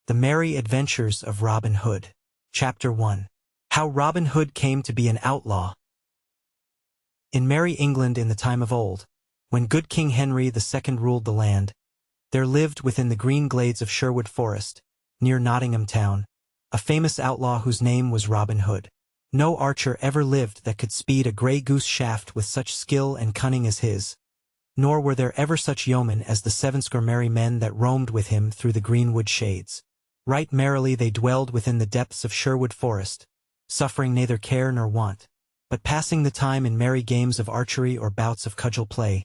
The Merry Adventures of Robin Hood. Chapter 1. How Robin Hood Came to be an Outlaw. In merry England in the time of old, when good King Henry II ruled the land, there lived within the green glades of Sherwood Forest, near Nottingham town, a famous outlaw whose name was Robin Hood. No archer ever lived that could speed a grey goose shaft with such skill and cunning as his, nor were there ever such yeomen as the 70 merry men that roamed with him through the greenwood shades. Right merrily they dwelled within the depths of Sherwood Forest, suffering neither care nor want, but passing the time in merry games of archery or bouts of cudgel play,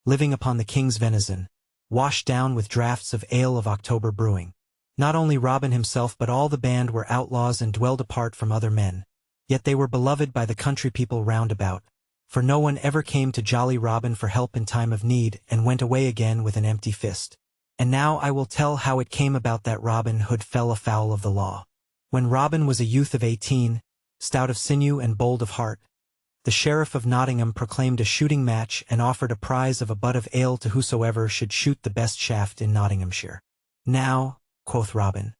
living upon the king's venison, washed down with draughts of ale of October brewing. Not only Robin himself but all the band were outlaws and dwelled apart from other men, yet they were beloved by the country people round about, for no one ever came to jolly Robin for help in time of need and went away again with an empty fist. And now I will tell how it came about that Robin Hood fell afoul of the law. When Robin was a youth of 18, stout of sinew and bold of heart, the Sheriff of Nottingham proclaimed a shooting match and offered a prize of a butt of ale to whosoever should shoot the best shaft in Nottinghamshire. Now, quoth Robin,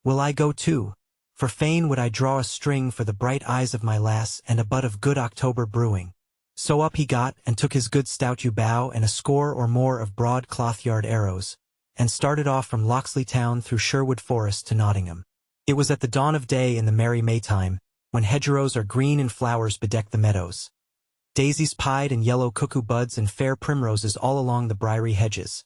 will I go too, for fain would I draw a string for the bright eyes of my lass and a butt of good October brewing. So up he got and took his good stout yew bow and a score or more of broad cloth-yard arrows, and started off from Locksley town through Sherwood Forest to Nottingham. It was at the dawn of day in the merry Maytime, when hedgerows are green and flowers bedeck the meadows. Daisies pied and yellow cuckoo buds and fair primroses all along the briery hedges.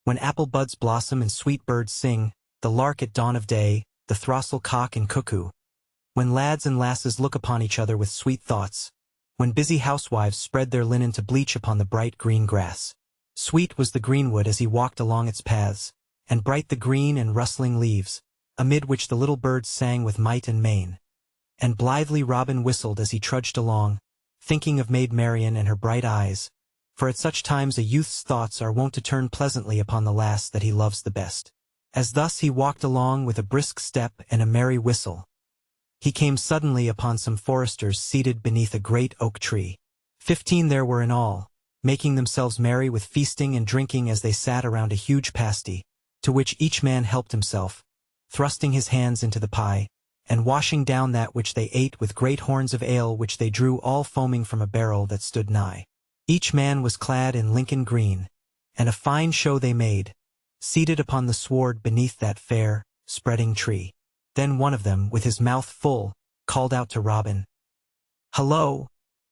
When apple buds blossom and sweet birds sing, the lark at dawn of day, the throstle cock and cuckoo. When lads and lasses look upon each other with sweet thoughts. When busy housewives spread their linen to bleach upon the bright green grass. Sweet was the greenwood as he walked along its paths, and bright the green and rustling leaves, amid which the little birds sang with might and main. And blithely Robin whistled as he trudged along, thinking of Maid Marian and her bright eyes, for at such times a youth's thoughts are wont to turn pleasantly upon the lass that he loves the best. As thus he walked along with a brisk step and a merry whistle, he came suddenly upon some foresters seated beneath a great oak tree. 15 there were in all, making themselves merry with feasting and drinking as they sat around a huge pasty, to which each man helped himself, thrusting his hands into the pie, and washing down that which they ate with great horns of ale which they drew all foaming from a barrel that stood nigh. Each man was clad in Lincoln green, and a fine show they made, seated upon the sward beneath that fair, spreading tree. Then one of them, with his mouth full, called out to Robin, "Hullo,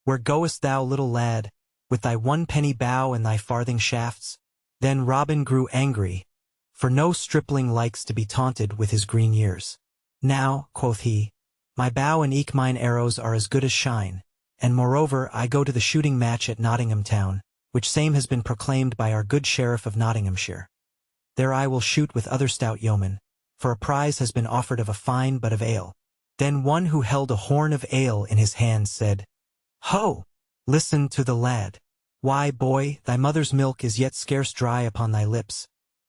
where goest thou, little lad, with thy 1 penny bow and thy farthing shafts?" Then Robin grew angry, for no stripling likes to be taunted with his green years. "Now," quoth he, "my bow and eke mine arrows are as good as shine, and moreover I go to the shooting match at Nottingham town, which same has been proclaimed by our good Sheriff of Nottinghamshire. There I will shoot with other stout yeomen, for a prize has been offered of a fine butt of ale." Then one who held a horn of ale in his hand said, "Ho! Listen to the lad. Why, boy, thy mother's milk is yet scarce dry upon thy lips,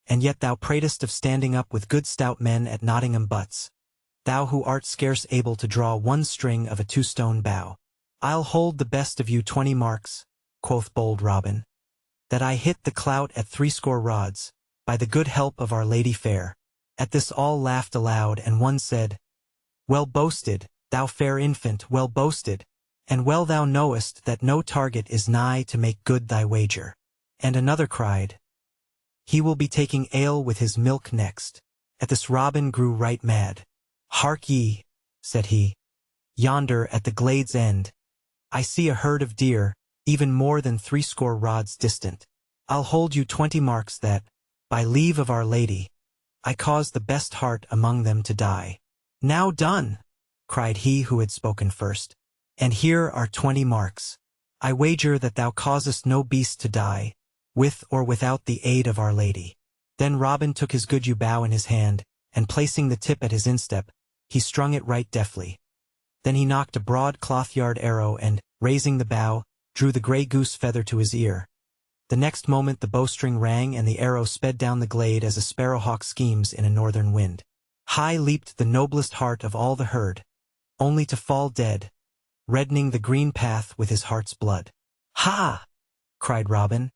and yet thou pratest of standing up with good stout men at Nottingham butts, thou who art scarce able to draw 1 string of a 2-stone bow. I'll hold the best of you 20 marks, quoth bold Robin, that I hit the clout at 60 rods, by the good help of Our Lady fair." At this all laughed aloud, and one said, "Well boasted, thou fair infant, well boasted, and well thou knowest that no target is nigh to make good thy wager." And another cried, "He will be taking ale with his milk next." At this Robin grew right mad. "Hark ye," said he, "yonder at the glade's end, I see a herd of deer, even more than 60 rods distant. I'll hold you 20 marks that, by leave of Our Lady, I caused the best heart among them to die." "Now done," cried he who had spoken first, "and here are 20 marks. I wager that thou causest no beast to die, with or without the aid of Our Lady." Then Robin took his good yew bow in his hand, and placing the tip at his instep, he strung it right deftly. Then he knocked a broad cloth-yard arrow and, raising the bow, drew the grey goose feather to his ear. The next moment the bowstring rang and the arrow sped down the glade as a sparrowhawk schemes in a northern wind. High leaped the noblest heart of all the herd, only to fall dead, reddening the green path with his heart's blood. "Ha!" cried Robin.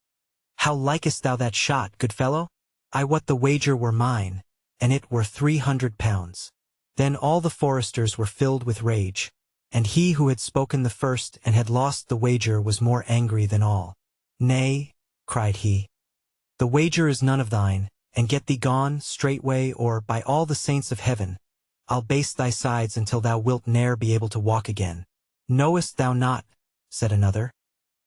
"How likest thou that shot, good fellow? I wot the wager were mine, and it were 300 pounds. Then all the foresters were filled with rage, and he who had spoken the first and had lost the wager was more angry than all. Nay, cried he, the wager is none of thine, and get thee gone straightway, or, by all the saints of heaven, I'll baste thy sides until thou wilt ne'er be able to walk again. Knowest thou not, said another,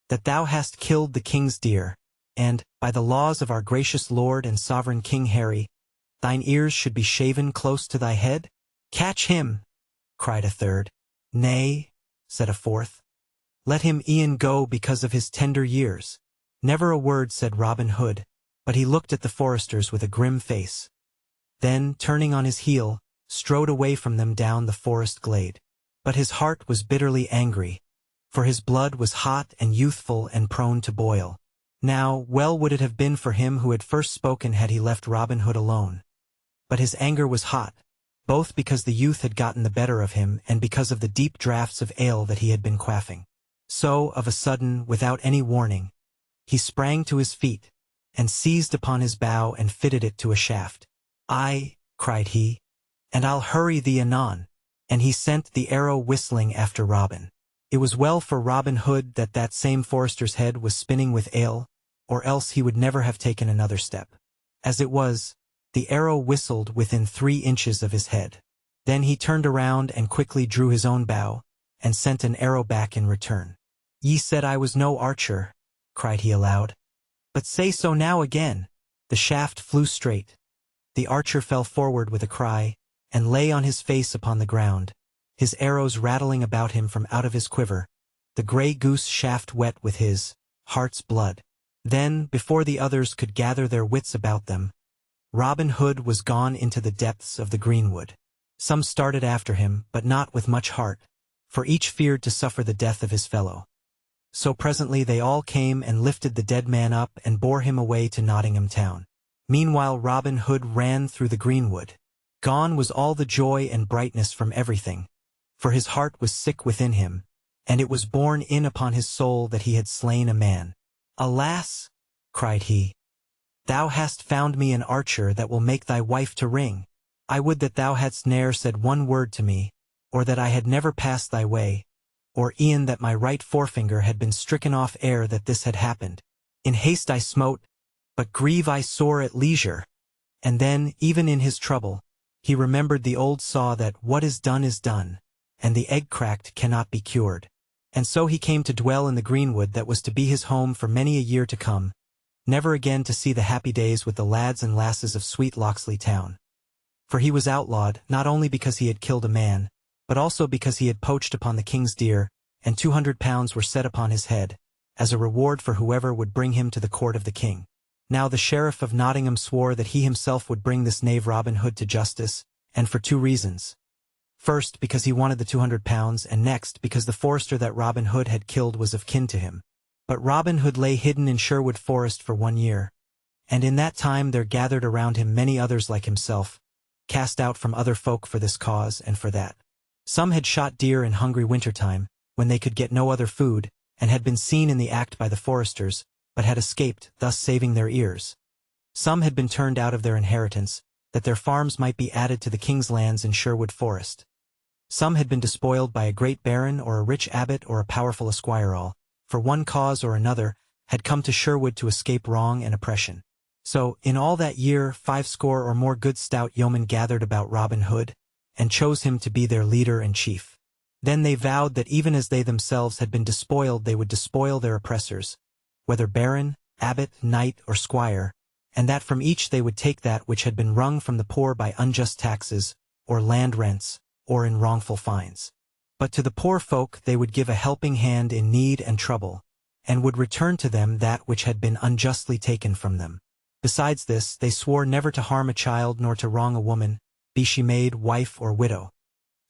that thou hast killed the king's deer, and, by the laws of our gracious lord and sovereign King Harry, thine ears should be shaven close to thy head? Catch him, cried a third. Nay, said a fourth, let him e'en go because of his tender years. Never a word said Robin Hood, but he looked at the foresters with a grim face. Then, turning on his heel, strode away from them down the forest glade. But his heart was bitterly angry, for his blood was hot and youthful and prone to boil. Now, well would it have been for him who had first spoken had he left Robin Hood alone. But his anger was hot, both because the youth had gotten the better of him and because of the deep draughts of ale that he had been quaffing. So, of a sudden, without any warning, he sprang to his feet, and seized upon his bow and fitted it to a shaft. Aye, cried he, and I'll hurry thee anon. And he sent the arrow whistling after Robin. It was well for Robin Hood that that same forester's head was spinning with ale, or else he would never have taken another step. As it was, the arrow whistled within 3 inches of his head. Then he turned around and quickly drew his own bow, and sent an arrow back in return. Ye said I was no archer, cried he aloud. But say so now again. The shaft flew straight. The archer fell forward with a cry, and lay on his face upon the ground, his arrows rattling about him from out of his quiver, the grey goose shaft wet with his heart's blood. Then, before the others could gather their wits about them, Robin Hood was gone into the depths of the greenwood. Some started after him, but not with much heart, for each feared to suffer the death of his fellow. So presently they all came and lifted the dead man up and bore him away to Nottingham town. Meanwhile Robin Hood ran through the greenwood. Gone was all the joy and brightness from everything, for his heart was sick within him, and it was borne in upon his soul that he had slain a man. Alas, cried he, thou hast found me an archer that will make thy wife to ring. I would that thou hadst ne'er said one word to me, or that I had never passed thy way, or e'en that my right forefinger had been stricken off ere that this had happened. In haste I smote, but grieve I sore at leisure. And then, even in his trouble, he remembered the old saw that what is done, and the egg cracked cannot be cured. And so he came to dwell in the greenwood that was to be his home for many a year to come, never again to see the happy days with the lads and lasses of sweet Locksley town. For he was outlawed, not only because he had killed a man, but also because he had poached upon the king's deer, and 200 pounds were set upon his head, as a reward for whoever would bring him to the court of the king. Now the sheriff of Nottingham swore that he himself would bring this knave Robin Hood to justice, and for 2 reasons. First, because he wanted the 200 pounds, and next, because the forester that Robin Hood had killed was of kin to him. But Robin Hood lay hidden in Sherwood Forest for 1 year, and in that time there gathered around him many others like himself, cast out from other folk for this cause and for that. Some had shot deer in hungry wintertime, when they could get no other food, and had been seen in the act by the foresters, but had escaped, thus saving their ears. Some had been turned out of their inheritance, that their farms might be added to the king's lands in Sherwood Forest. Some had been despoiled by a great baron or a rich abbot or a powerful esquire, all, for one cause or another, had come to Sherwood to escape wrong and oppression. So, in all that year 50 or more good stout yeomen gathered about Robin Hood, and chose him to be their leader and chief. Then they vowed that even as they themselves had been despoiled they would despoil their oppressors, whether baron, abbot, knight, or squire, and that from each they would take that which had been wrung from the poor by unjust taxes, or land rents, or in wrongful fines. But to the poor folk they would give a helping hand in need and trouble, and would return to them that which had been unjustly taken from them. Besides this, they swore never to harm a child nor to wrong a woman, be she maid, wife, or widow.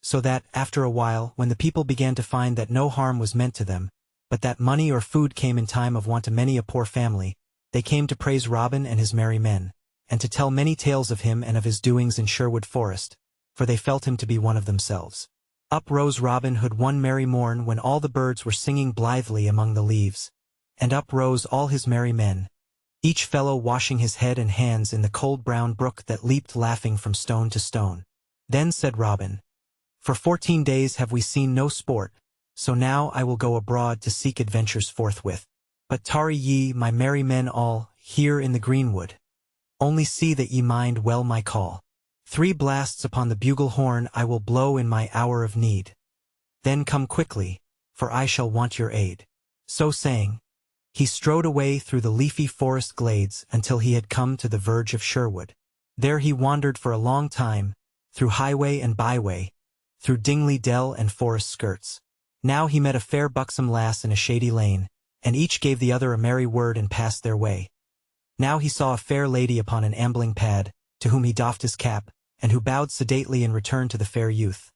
So that, after a while, when the people began to find that no harm was meant to them, but that money or food came in time of want to many a poor family, they came to praise Robin and his merry men, and to tell many tales of him and of his doings in Sherwood Forest, for they felt him to be one of themselves. Up rose Robin Hood one merry morn when all the birds were singing blithely among the leaves, and up rose all his merry men, each fellow washing his head and hands in the cold brown brook that leaped laughing from stone to stone. Then said Robin, "For 14 days have we seen no sport, so now I will go abroad to seek adventures forthwith. But tarry ye, my merry men all, here in the greenwood. Only see that ye mind well my call. 3 blasts upon the bugle horn I will blow in my hour of need. Then come quickly, for I shall want your aid." So saying, he strode away through the leafy forest glades until he had come to the verge of Sherwood. There he wandered for a long time, through highway and byway, through Dingley dell and forest skirts. Now he met a fair buxom lass in a shady lane, and each gave the other a merry word and passed their way. Now he saw a fair lady upon an ambling pad, to whom he doffed his cap, and who bowed sedately in return to the fair youth.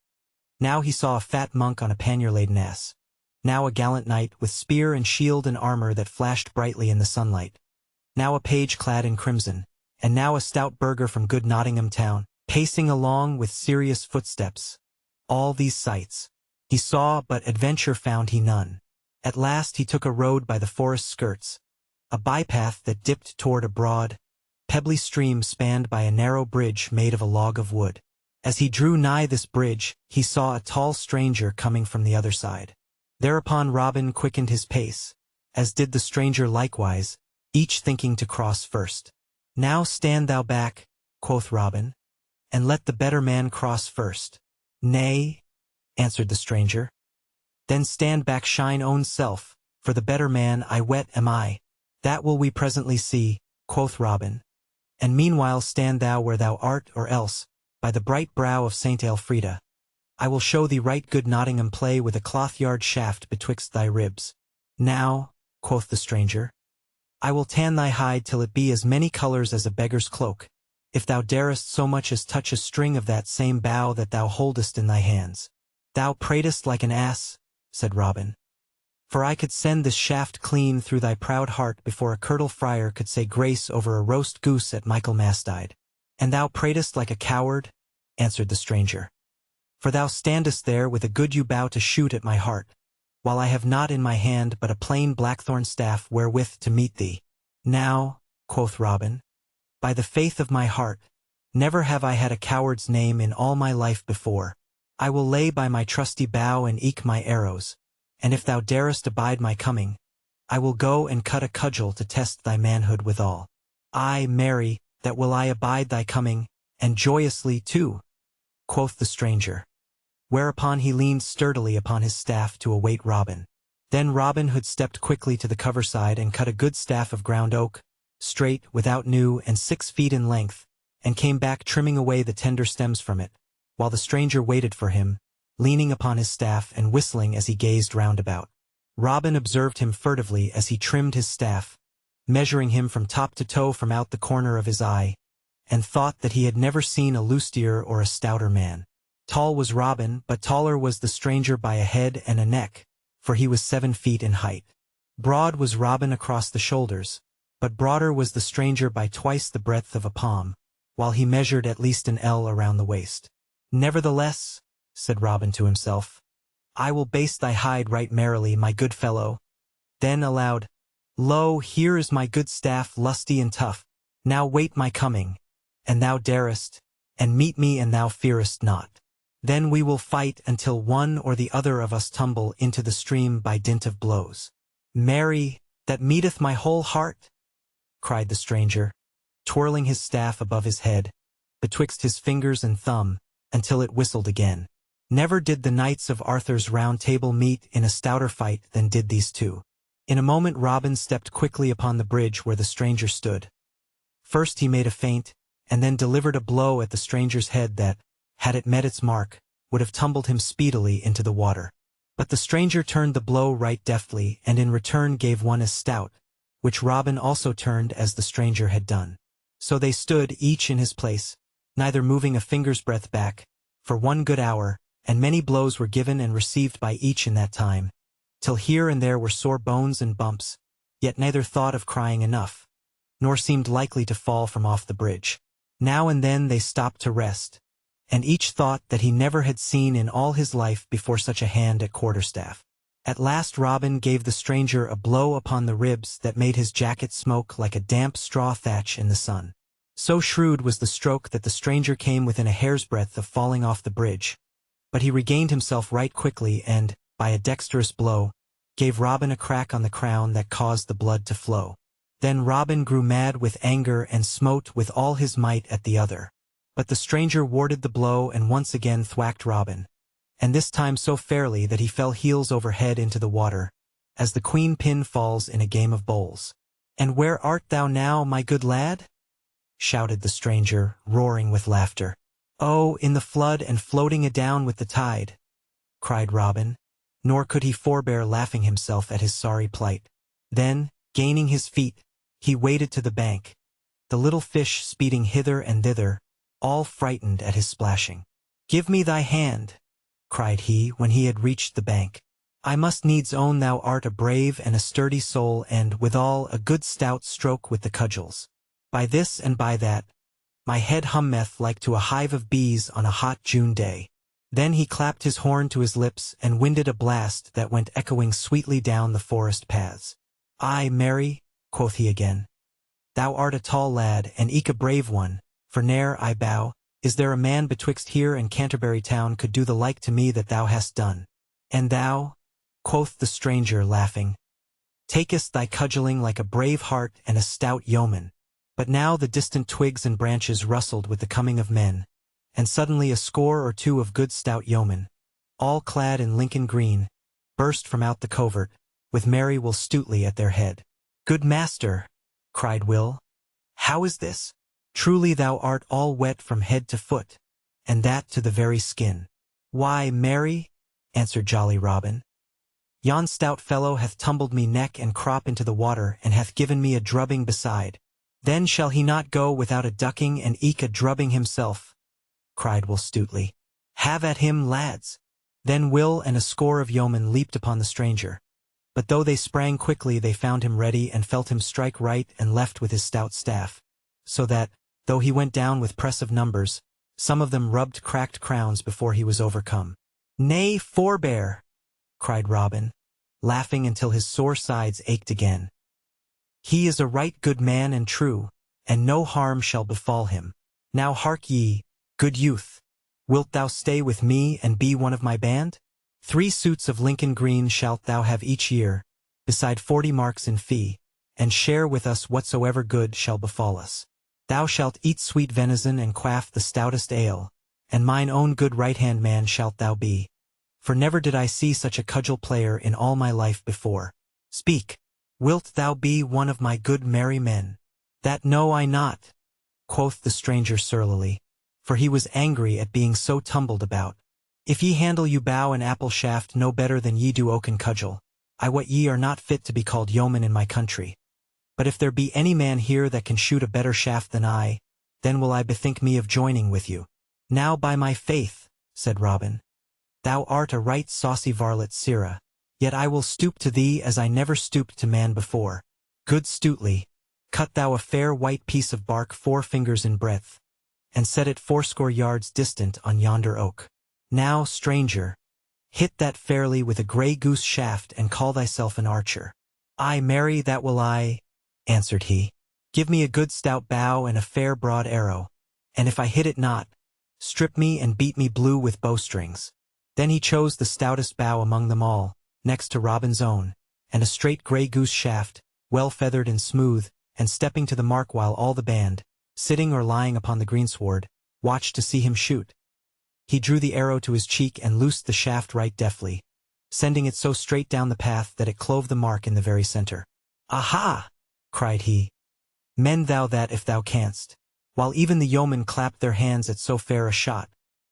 Now he saw a fat monk on a pannier-laden ass. Now a gallant knight, with spear and shield and armor that flashed brightly in the sunlight. Now a page clad in crimson, and now a stout burgher from good Nottingham town, pacing along with serious footsteps. All these sights he saw, but adventure found he none. At last he took a road by the forest skirts, a bypath that dipped toward a broad, pebbly stream spanned by a narrow bridge made of a log of wood. As he drew nigh this bridge, he saw a tall stranger coming from the other side. Thereupon Robin quickened his pace, as did the stranger likewise, each thinking to cross first. "Now stand thou back," quoth Robin, "and let the better man cross first." "Nay," answered the stranger. "Then stand back shine own self, for the better man I wet am I." "That will we presently see," quoth Robin, "and meanwhile stand thou where thou art, or else, by the bright brow of Saint Elfrida, I will show thee right good Nottingham play with a cloth-yard shaft betwixt thy ribs." "Now," quoth the stranger, "I will tan thy hide till it be as many colors as a beggar's cloak, if thou darest so much as touch a string of that same bough that thou holdest in thy hands." "Thou pratest like an ass," said Robin, "for I could send this shaft clean through thy proud heart before a curtal friar could say grace over a roast goose at Michaelmastide." "And thou pratest like a coward," answered the stranger, "for thou standest there with a good yew bow to shoot at my heart, while I have not in my hand but a plain blackthorn staff wherewith to meet thee." "Now," quoth Robin, "by the faith of my heart, never have I had a coward's name in all my life before. I will lay by my trusty bow and eke my arrows, and if thou darest abide my coming, I will go and cut a cudgel to test thy manhood withal." "Ay, marry, that will I abide thy coming, and joyously too," quoth the stranger. Whereupon he leaned sturdily upon his staff to await Robin. Then Robin Hood stepped quickly to the coverside and cut a good staff of ground oak, straight, without new, and 6 feet in length, and came back trimming away the tender stems from it, while the stranger waited for him, leaning upon his staff and whistling as he gazed round about. Robin observed him furtively as he trimmed his staff, measuring him from top to toe from out the corner of his eye, and thought that he had never seen a lustier or a stouter man. Tall was Robin, but taller was the stranger by a head and a neck, for he was 7 feet in height. Broad was Robin across the shoulders, but broader was the stranger by twice the breadth of a palm, while he measured at least an ell around the waist. "Nevertheless," said Robin to himself, "I will baste thy hide right merrily, my good fellow." Then aloud, "Lo, here is my good staff lusty and tough. Now wait my coming, and thou darest, and meet me and thou fearest not. Then we will fight until one or the other of us tumble into the stream by dint of blows." "Marry, that meeteth my whole heart," cried the stranger, twirling his staff above his head, betwixt his fingers and thumb, until it whistled again. Never did the knights of Arthur's Round Table meet in a stouter fight than did these two. In a moment Robin stepped quickly upon the bridge where the stranger stood. First he made a feint, and then delivered a blow at the stranger's head that, had it met its mark, would have tumbled him speedily into the water. But the stranger turned the blow right deftly, and in return gave one as stout, which Robin also turned as the stranger had done. So they stood each in his place, neither moving a finger's breadth back, for 1 good hour, and many blows were given and received by each in that time, till here and there were sore bones and bumps, yet neither thought of crying enough, nor seemed likely to fall from off the bridge. Now and then they stopped to rest, and each thought that he never had seen in all his life before such a hand at quarterstaff. At last Robin gave the stranger a blow upon the ribs that made his jacket smoke like a damp straw thatch in the sun. So shrewd was the stroke that the stranger came within a hair's breadth of falling off the bridge. But he regained himself right quickly and, by a dexterous blow, gave Robin a crack on the crown that caused the blood to flow. Then Robin grew mad with anger and smote with all his might at the other. But the stranger warded the blow and once again thwacked Robin, and this time so fairly that he fell heels over head into the water, as the queen pin falls in a game of bowls. "And where art thou now, my good lad?" shouted the stranger, roaring with laughter. "Oh, in the flood and floating adown with the tide," cried Robin, nor could he forbear laughing himself at his sorry plight. Then, gaining his feet, he waded to the bank, the little fish speeding hither and thither, all frightened at his splashing. "Give me thy hand," cried he when he had reached the bank. "I must needs own thou art a brave and a sturdy soul and, withal, a good stout stroke with the cudgels. By this and by that, my head hummeth like to a hive of bees on a hot June day." Then he clapped his horn to his lips and winded a blast that went echoing sweetly down the forest paths. "Ay, marry," quoth he again, "thou art a tall lad, and eke a brave one, for ne'er, I bow, is there a man betwixt here and Canterbury town could do the like to me that thou hast done. And thou," quoth the stranger, laughing, "takest thy cudgelling like a brave heart and a stout yeoman." But now the distant twigs and branches rustled with the coming of men, and suddenly a score or two of good stout yeomen, all clad in Lincoln green, burst from out the covert, with merry Will Stutely at their head. "Good master," cried Will, "how is this? Truly thou art all wet from head to foot, and that to the very skin." "Why, marry," answered jolly Robin, "yon stout fellow hath tumbled me neck and crop into the water and hath given me a drubbing beside." "Then shall he not go without a ducking and eke a drubbing himself?" cried Will Stutely. "Have at him, lads." Then Will and a score of yeomen leaped upon the stranger. But though they sprang quickly they found him ready and felt him strike right and left with his stout staff, so that, though he went down with press of numbers, some of them rubbed cracked crowns before he was overcome. "Nay, forbear," cried Robin, laughing until his sore sides ached again. "He is a right good man and true, and no harm shall befall him. Now hark ye, good youth, wilt thou stay with me and be one of my band? 3 suits of Lincoln green shalt thou have each year, beside 40 marks in fee, and share with us whatsoever good shall befall us. Thou shalt eat sweet venison and quaff the stoutest ale, and mine own good right-hand man shalt thou be, for never did I see such a cudgel player in all my life before. Speak, wilt thou be one of my good merry men?" "That know I not," quoth the stranger surlily, for he was angry at being so tumbled about. "If ye handle you bow and apple shaft no better than ye do oaken cudgel, I wot ye are not fit to be called yeomen in my country. But if there be any man here that can shoot a better shaft than I, then will I bethink me of joining with you." "Now by my faith," said Robin, "thou art a right saucy varlet, sirrah, yet I will stoop to thee as I never stooped to man before. Good Stutely, cut thou a fair white piece of bark 4 fingers in breadth, and set it 80 yards distant on yonder oak. Now, stranger, hit that fairly with a grey goose shaft and call thyself an archer." "Ay, marry, that will I," answered he. "Give me a good stout bow and a fair broad arrow, and if I hit it not, strip me and beat me blue with bowstrings." Then he chose the stoutest bow among them all, next to Robin's own, and a straight grey goose shaft, well feathered and smooth, and stepping to the mark while all the band, sitting or lying upon the greensward, watched to see him shoot. He drew the arrow to his cheek and loosed the shaft right deftly, sending it so straight down the path that it clove the mark in the very center. "Aha!" cried he, "mend thou that if thou canst," while even the yeomen clapped their hands at so fair a shot.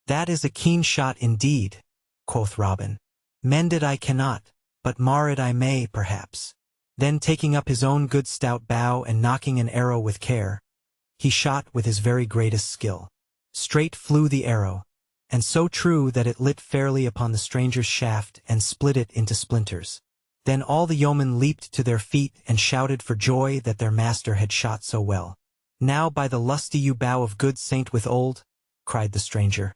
"That is a keen shot indeed," quoth Robin. "Mend it I cannot, but mar it I may, perhaps." Then taking up his own good stout bow and nocking an arrow with care, he shot with his very greatest skill. Straight flew the arrow, and so true that it lit fairly upon the stranger's shaft and split it into splinters. Then all the yeomen leaped to their feet and shouted for joy that their master had shot so well. "Now by the lusty yew bow of good Saint Withold," cried the stranger,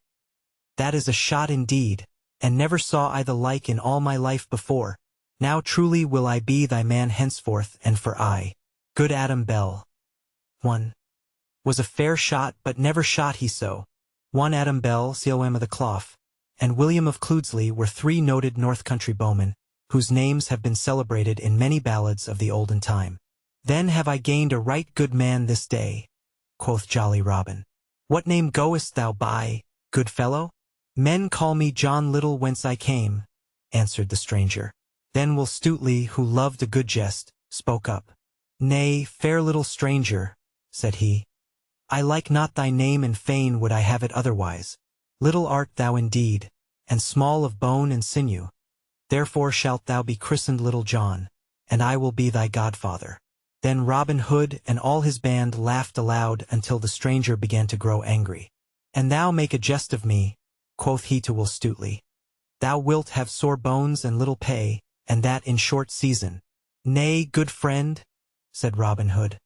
"that is a shot indeed, and never saw I the like in all my life before." Now truly will I be thy man henceforth, and for I, good Adam Bell. 1. Was a fair shot, but never shot he so. 1 Adam Bell, COM of the Clough, and William of Cloudsley were 3 noted North Country bowmen, whose names have been celebrated in many ballads of the olden time. Then have I gained a right good man this day, quoth jolly Robin. What name goest thou by, good fellow? Men call me John Little whence I came, answered the stranger. Then Will Stutely, who loved a good jest, spoke up. Nay, fair little stranger, said he, I like not thy name, and fain would I have it otherwise. Little art thou indeed, and small of bone and sinew. Therefore shalt thou be christened Little John, and I will be thy godfather. Then Robin Hood and all his band laughed aloud until the stranger began to grow angry. And thou make a jest of me, quoth he to Will Stutely. Thou wilt have sore bones and little pay, and that in short season. Nay, good friend, said Robin Hood,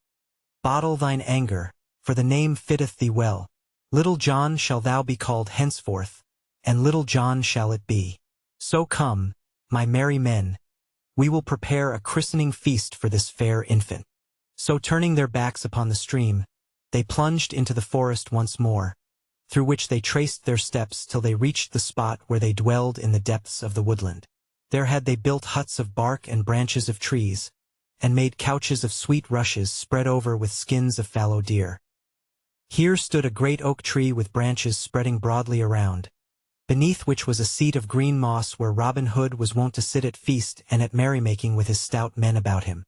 bottle thine anger, for the name fitteth thee well. Little John shall thou be called henceforth, and Little John shall it be. So come, my merry men, we will prepare a christening feast for this fair infant. So turning their backs upon the stream, they plunged into the forest once more, through which they traced their steps till they reached the spot where they dwelled in the depths of the woodland. There had they built huts of bark and branches of trees, and made couches of sweet rushes spread over with skins of fallow deer. Here stood a great oak tree with branches spreading broadly around, beneath which was a seat of green moss where Robin Hood was wont to sit at feast and at merrymaking with his stout men about him.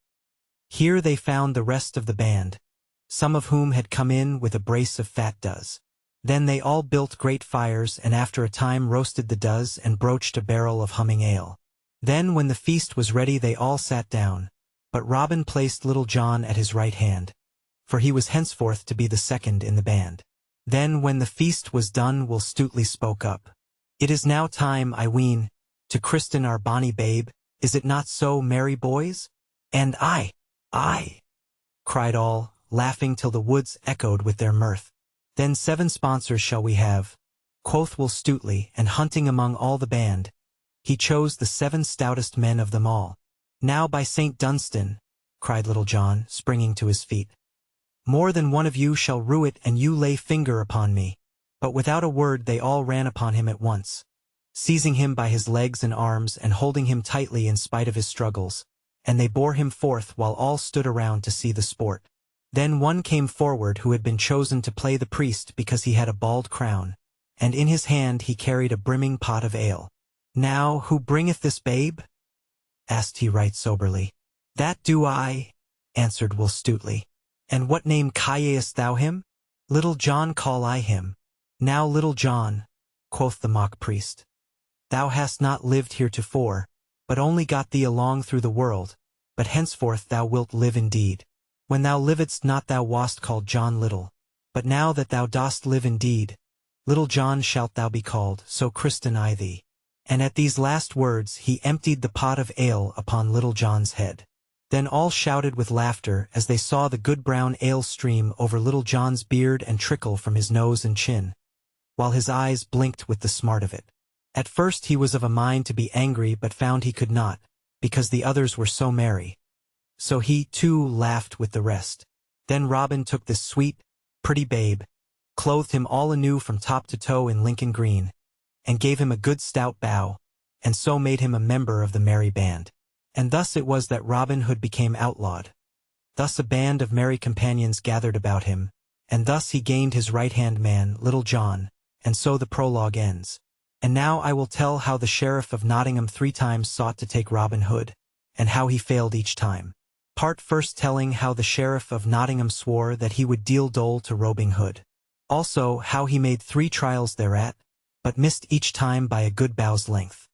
Here they found the rest of the band, some of whom had come in with a brace of fat does. Then they all built great fires, and after a time roasted the does and broached a barrel of humming ale. Then when the feast was ready they all sat down, but Robin placed Little John at his right hand, for he was henceforth to be the second in the band. Then when the feast was done Will Stutely spoke up. It is now time, I ween, to christen our bonny babe, is it not so, merry boys? And I, cried all, laughing till the woods echoed with their mirth. Then 7 sponsors shall we have, quoth Will Stutely, and hunting among all the band, he chose the 7 stoutest men of them all. Now by St. Dunstan, cried Little John, springing to his feet, more than one of you shall rue it, and you lay finger upon me. But without a word they all ran upon him at once, seizing him by his legs and arms and holding him tightly in spite of his struggles, and they bore him forth while all stood around to see the sport. Then one came forward who had been chosen to play the priest because he had a bald crown, and in his hand he carried a brimming pot of ale. Now, who bringeth this babe? asked he right soberly. That do I, answered Will Stutely. And what name callest thou him? Little John call I him. Now Little John, quoth the mock priest, thou hast not lived heretofore, but only got thee along through the world, but henceforth thou wilt live indeed. When thou livedst not thou wast called John Little, but now that thou dost live indeed, Little John shalt thou be called, so christen I thee. And at these last words he emptied the pot of ale upon Little John's head. Then all shouted with laughter as they saw the good brown ale stream over Little John's beard and trickle from his nose and chin, while his eyes blinked with the smart of it. At first he was of a mind to be angry, but found he could not, because the others were so merry. So he, too, laughed with the rest. Then Robin took this sweet, pretty babe, clothed him all anew from top to toe in Lincoln green, and gave him a good stout bow, and so made him a member of the merry band. And thus it was that Robin Hood became outlawed. Thus a band of merry companions gathered about him, and thus he gained his right-hand man, Little John, and so the prologue ends. And now I will tell how the Sheriff of Nottingham 3 times sought to take Robin Hood, and how he failed each time. Part first, telling how the Sheriff of Nottingham swore that he would deal dole to Robin Hood. Also how he made 3 trials thereat, but missed each time by a good bow's length.